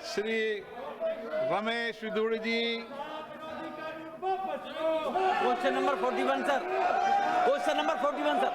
श्री रमेश विदुड़ी ji. Question number 41 sir, question number 41 sir.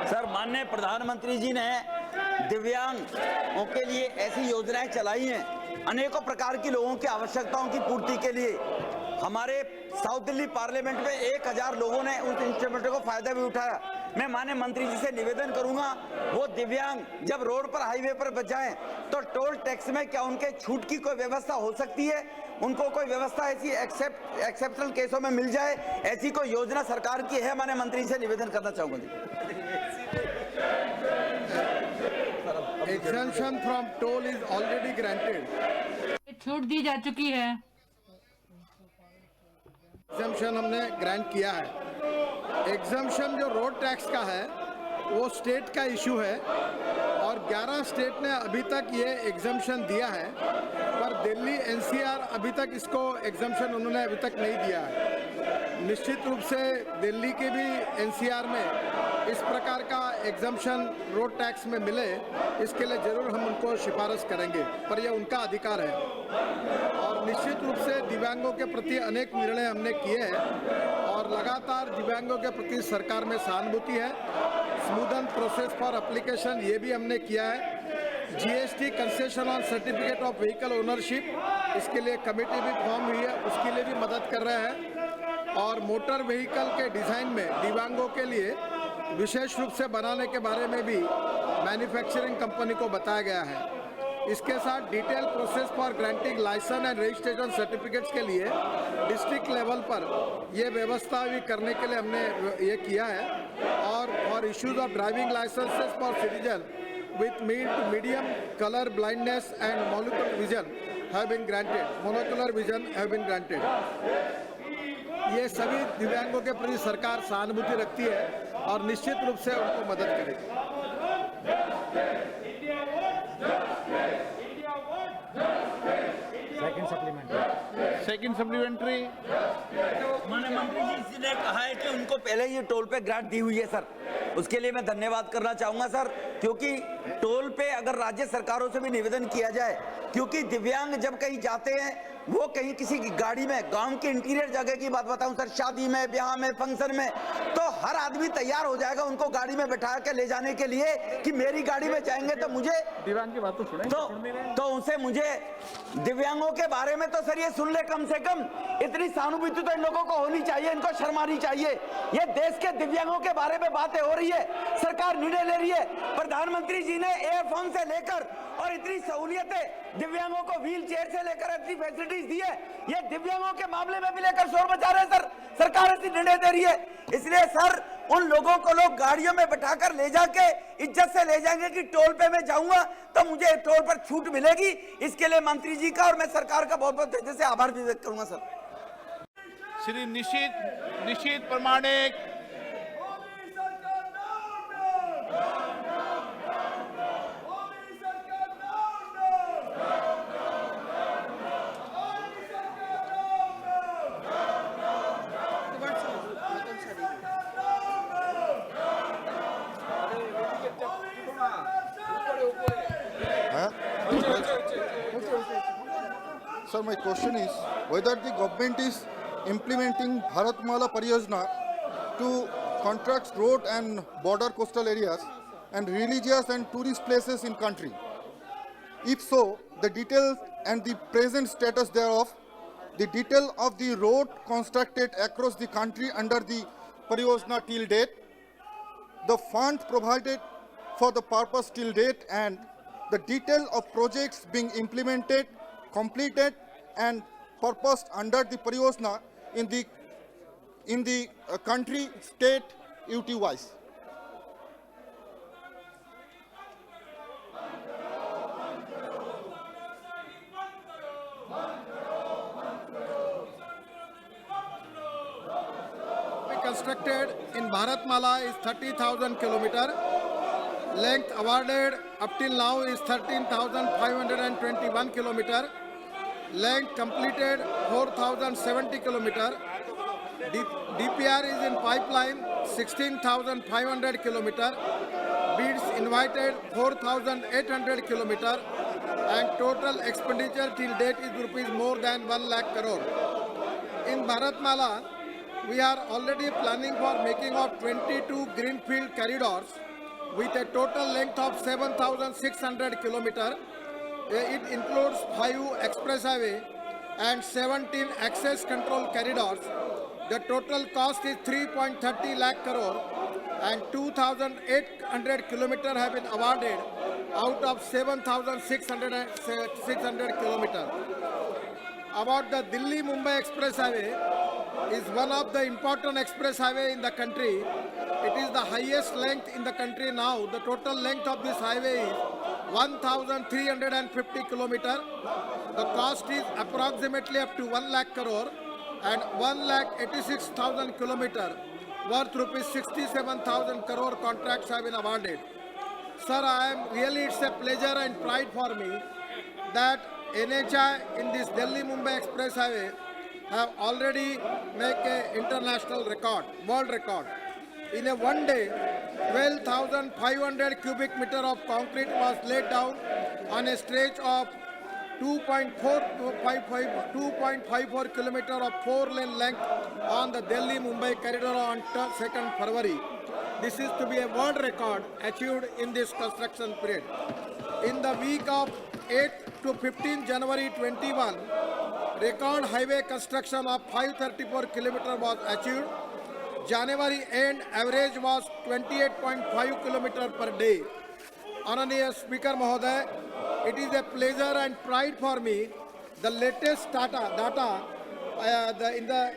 Sir, माननीय प्रधानमंत्री जी ने दिव्यांगों के लिए ऐसी योजनाएं चलाई हैं अनेकों प्रकार की लोगों की आवश्यकताओं की पूर्ति के लिए। हमारे साउथ दिल्ली पार्लियामेंट में 1000 लोगों ने उस इंस्ट्रूमेंट को फायदा भी उठाया। मैं माननीय मंत्री जी से निवेदन करूंगा, वो दिव्यांग जब रोड पर हाईवे पर बचाएं तो टोल टैक्स में क्या उनके छूट की कोई व्यवस्था हो सकती है? उनको कोई व्यवस्था ऐसी एक्सेप्शनल केसों में मिल जाए, ऐसी कोई योजना सरकार की है? माननीय मंत्री जी से निवेदन करना चाहूंगा। Exemption from toll is already granted. छूट दी जा चुकी है। एग्जाम्पशन हमने ग्रांट किया है। एग्जाम्पशन जो रोड टैक्स का है वो स्टेट का इशू है और 11 स्टेट ने अभी तक ये एग्जाम्पशन दिया है, पर दिल्ली एनसीआर अभी तक इसको एग्जाम्पशन उन्होंने अभी तक नहीं दिया है। निश्चित रूप से दिल्ली के भी एनसीआर में इस प्रकार का एग्जाम्पशन रोड टैक्स में मिले, इसके लिए जरूर हम उनको सिफारिश करेंगे, पर यह उनका अधिकार है। और निश्चित रूप से दिव्यांगों के प्रति अनेक निर्णय हमने किए हैं और लगातार दिव्यांगों के प्रति सरकार में सहानुभूति है। स्मूदन प्रोसेस फॉर एप्लीकेशन ये भी हमने किया है। GST concession on certificate of vehicle ownership, इसके लिए कमेटी भी फॉर्म हुई है, उसके लिए भी मदद कर रहे हैं। और मोटर व्हीकल के डिज़ाइन में दिव्यांगों के लिए विशेष रूप से बनाने के बारे में भी मैन्युफैक्चरिंग कंपनी को बताया गया है। इसके साथ detail process for granting licence and registration certificates के लिए डिस्ट्रिक्ट लेवल पर ये व्यवस्था भी करने के लिए हमने ये किया है। और for issues of driving licences for citizen with medium colour blindness and molecular vision have been granted. Monocular vision have been granted. ये सभी दिव्यांगों के प्रति सरकार सहानुभूति रखती है और निश्चित रूप से उनको मदद करेगी। Second supplementary. माननीय मंत्री जी ने कहा है कि उनको पहले ये टोल पे ग्रांट दी हुई है सर, उसके लिए मैं धन्यवाद करना चाहूंगा सर, क्योंकि टोल पे अगर राज्य सरकारों से भी निवेदन किया जाए, क्योंकि दिव्यांग जब कहीं जाते हैं वो कहीं किसी की गाड़ी में, गांव के इंटीरियर जगह की बात बताऊं सर, शादी में, ब्याह में, फंक्शन में, तो हर आदमी तैयार हो जाएगा उनको गाड़ी में बैठा के ले जाने के लिए कि मेरी गाड़ी में जाएंगे तो मुझे दिव्यांग की बात तो सुने तो उनसे मुझे दिव्यांगों के बारे में तो सर ये सुन ले, कम से कम इतनी सहानुभूति तो इन लोगों को होनी चाहिए, इनको शर्म आनी चाहिए। ये देश के दिव्यांगों के बारे में बातें हो रही है, सरकार निर्णय ले रही है, प्रधानमंत्री जी ने एयरफोन से लेकर और इतनी सहूलियतें दिव्यांगों को व्हील चेयर से लेकर इतनी फैसिलिटीज दी है, ये दिव्यांगों के मामले में भी लेकर शोर मचा रहे हैं सर, सरकार ऐसी निर्णय दे रही है। इसलिए सर उन लोगों को लोग गाड़ियों में बैठाकर ले जाके इज्जत से ले जाएंगे कि टोल पे मैं जाऊंगा तो मुझे टोल पर छूट मिलेगी, इसके लिए मंत्री जी का और मैं सरकार का बहुत बहुत हृदय से आभार व्यक्त करूंगा सर। श्री निशित प्रमाणिक। Sir, my question is whether the government is implementing Bharatmala Pariyojana to contract road and border coastal areas and religious and tourist places in country. If so, the details and the present status thereof, the detail of the road constructed across the country under the Pariyojana till date, the funds provided for the purpose till date, and the detail of projects being implemented, completed and purposed under the Pariyojana in the country, state, UT wise. Constructed in Bharatmala is 30,000 kilometer. Length awarded up till now is 13,521 kilometer. Length completed 4,070 kilometer. DPR is in pipeline 16,500 kilometer. Bids invited 4,800 kilometer. And total expenditure till date is rupees more than 1 lakh crore. In Bharatmala, we are already planning for making of 22 greenfield corridors with a total length of 7,600 kilometers. It includes 5 express highway and 17 access control corridors. The total cost is 3.30 lakh crore and 2,800 kilometers have been awarded out of 7,600 kilometers. About the Delhi-Mumbai Express Highway, is one of the important express highway in the country. It is the highest length in the country now. The total length of this highway is 1,350 kilometers. The cost is approximately up to 1 lakh crore and 1,86,000 kilometers worth rupees 67,000 crore contracts have been awarded. Sir, it's a pleasure and pride for me that NHAI in this Delhi-Mumbai Express Highway have already made an international record, world record. In a one day, 12,500 cubic meter of concrete was laid down on a stretch of 2.54 kilometer of 4-lane length on the Delhi-Mumbai corridor on 2nd February. This is to be a world record achieved in this construction period. In the week of 8 to 15 January 21, record highway construction of 534 kilometers was achieved. January end average was 28.5 kilometers per day. Honorable Speaker Mahoday, it is a pleasure and pride for me. The latest data in the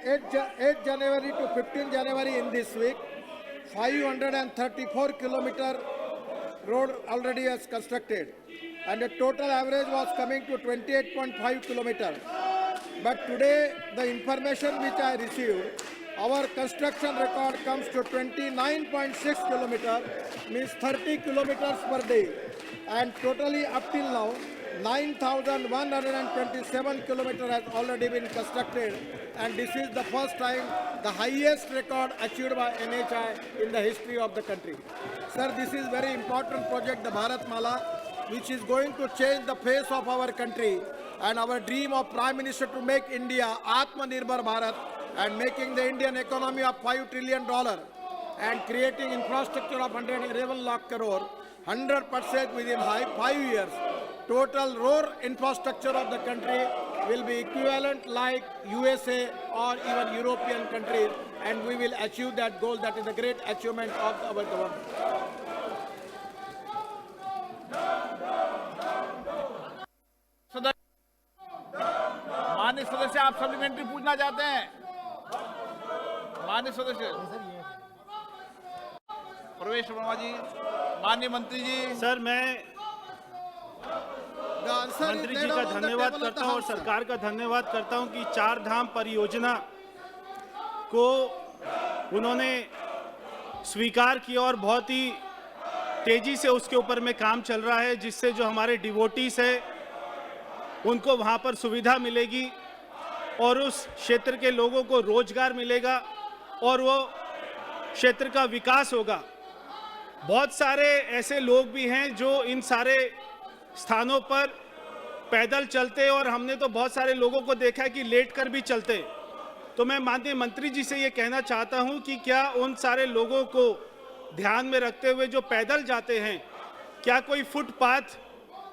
8 January to 15 January in this week, 534 kilometer road already is constructed, and the total average was coming to 28.5 kilometers. But today, the information which I received, our construction record comes to 29.6 kilometers, means 30 kilometers per day. And totally up till now, 9,127 kilometers has already been constructed. And this is the first time, the highest record achieved by NHAI in the history of the country. Sir, this is very important project, the Bharatmala, which is going to change the face of our country. And our dream of Prime Minister to make India Atmanirbhar Bharat and making the Indian economy of $5 trillion and creating infrastructure of 111 lakh crore, 100% within 5 years. Total road infrastructure of the country will be equivalent like USA or even European countries, and we will achieve that goal. That is a great achievement of our government. माननीय सदस्य, आप supplementary पूछना चाहते हैं? माननीय सदस्य प्रवेश वर्मा जी, माननीय मंत्री जी। सर, मैं मंत्री जी का धन्यवाद करता हूं और सरकार का धन्यवाद करता हूं कि 4 धाम परियोजना को उन्होंने स्वीकार किया और बहुत ही तेजी से उसके ऊपर में काम चल रहा है, जिससे जो हमारे डिवोटीज है उनको वहां पर सुविधा मिलेगी और उस क्षेत्र के लोगों को रोजगार मिलेगा और वो क्षेत्र का विकास होगा। बहुत सारे ऐसे लोग भी हैं जो इन सारे स्थानों पर पैदल चलते और हमने तो बहुत सारे लोगों को देखा है कि लेट कर भी चलते। तो मैं माननीय मंत्री जी से ये कहना चाहता हूं कि क्या उन सारे लोगों को ध्यान में रखते हुए जो पैदल जाते हैं, क्या कोई फुटपाथ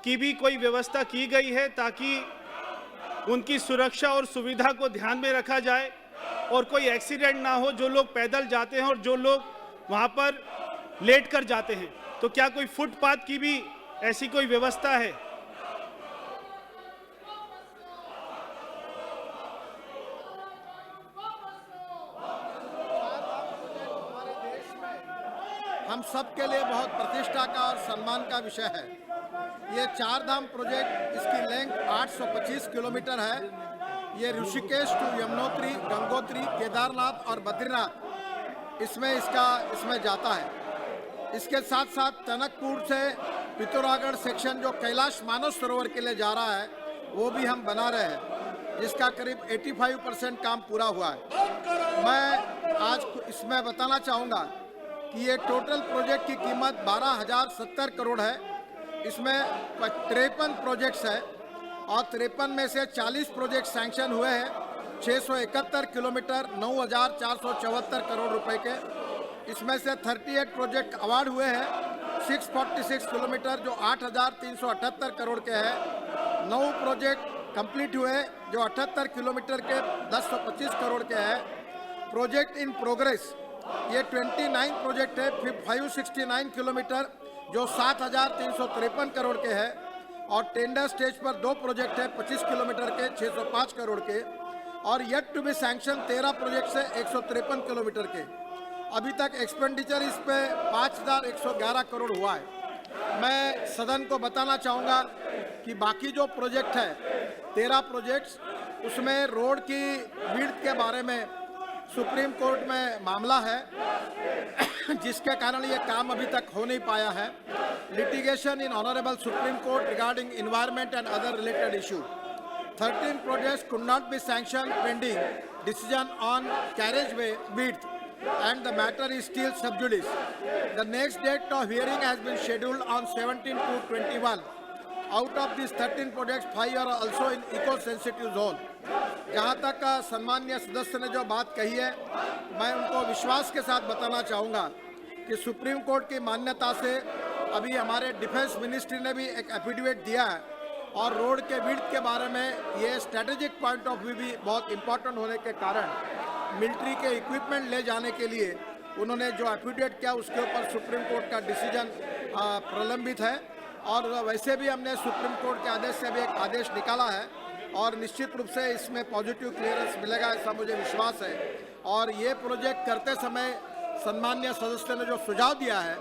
की भी कोई व्यवस्था की गई है ताकि उनकी सुरक्षा और सुविधा को ध्यान में रखा जाए और कोई एक्सीडेंट ना हो, जो लोग पैदल जाते हैं और जो लोग वहां पर लेट कर जाते हैं। तो क्या कोई फुटपाथ की भी ऐसी कोई व्यवस्था है? हम सब के लिए बहुत प्रतिष्ठा का और सम्मान का विषय है। ये चार धाम प्रोजेक्ट, इसकी लेंथ 825 किलोमीटर है। ये ऋषिकेश टू यमुनोत्री, गंगोत्री, केदारनाथ और बद्रीनाथ इसमें जाता है। इसके साथ साथ टनकपुर से पिथौरागढ़ सेक्शन जो कैलाश मानस सरोवर के लिए जा रहा है वो भी हम बना रहे हैं, जिसका करीब 85% काम पूरा हुआ है। मैं आज इसमें बताना चाहूँगा कि ये टोटल प्रोजेक्ट की कीमत 12,070 करोड़ है। इसमें 53 प्रोजेक्ट्स है और 53 में से 40 प्रोजेक्ट सैंक्शन हुए हैं। 671 किलोमीटर 9,474 करोड़ रुपए के। इसमें से 38 प्रोजेक्ट अवार्ड हुए हैं। 646 किलोमीटर जो 8,378 करोड़ के हैं। 9 प्रोजेक्ट कंप्लीट हुए जो 78 किलोमीटर के 1025 करोड़ के हैं। प्रोजेक्ट इन प्रोग्रेस ये 29 प्रोजेक्ट है। 569 किलोमीटर जो 7,353 करोड़ के हैं। और टेंडर स्टेज पर 2 प्रोजेक्ट है 25 किलोमीटर के 605 करोड़ के। और yet to be sanction 13 project से 153 किलोमीटर के। अभी तक एक्सपेंडिचर इस पे 5,111 करोड़ हुआ है। मैं सदन को बताना चाहूँगा कि बाकी जो प्रोजेक्ट है 13 प्रोजेक्ट्स, उसमें रोड की विड्थ के बारे में सुप्रीम कोर्ट में मामला है जिसके कारण ये काम अभी तक हो नहीं पाया है। Litigation in honourable supreme court regarding environment and other related issue. 13 projects could not be sanctioned pending decision on carriageway width and the matter is still sub judice. The next date of hearing has been scheduled on 17/2/21. Out of these 13 projects, 5 are also in eco-sensitive zone. जहाँ तक सम्मानीय सदस्य ने जो बात कही है, मैं उनको विश्वास के साथ बताना चाहूँगा कि सुप्रीम कोर्ट की मान्यता से अभी हमारे डिफेंस मिनिस्ट्री ने भी एक एफिडेविट दिया है और रोड के विड्थ के बारे में ये स्ट्रेटेजिक पॉइंट ऑफ व्यू भी बहुत इम्पोर्टेंट होने के कारण मिलिट्री के इक्विपमेंट ले जाने के लिए उन्होंने जो एफिडेविट किया उसके ऊपर सुप्रीम कोर्ट का डिसीजन प्रलंबित है। और वैसे भी हमने सुप्रीम कोर्ट के आदेश से भी एक आदेश निकाला है और निश्चित रूप से इसमें पॉजिटिव क्लियरेंस मिलेगा ऐसा मुझे विश्वास है। और ये प्रोजेक्ट करते समय सम्मानीय सदस्य ने जो सुझाव दिया है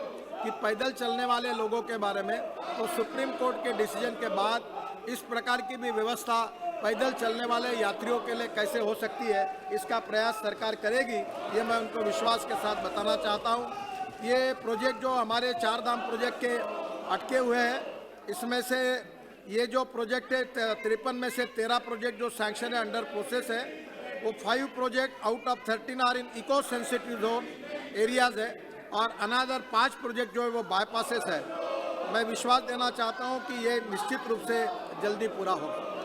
कि पैदल चलने वाले लोगों के बारे में, तो सुप्रीम कोर्ट के डिसीजन के बाद इस प्रकार की भी व्यवस्था पैदल चलने वाले यात्रियों के लिए कैसे हो सकती है, इसका प्रयास सरकार करेगी, ये मैं उनको विश्वास के साथ बताना चाहता हूँ। ये प्रोजेक्ट जो हमारे चार धाम प्रोजेक्ट के अटके हुए हैं, इसमें से ये जो प्रोजेक्ट है 53 में से 13 प्रोजेक्ट जो सैंक्शन है, अंडर प्रोसेस है, वो 5 project out of 13 are in eco sensitive zone areas है और अनदर 5 प्रोजेक्ट जो है वो बाईपासेस है। मैं विश्वास देना चाहता हूँ कि ये निश्चित रूप से जल्दी पूरा होगा।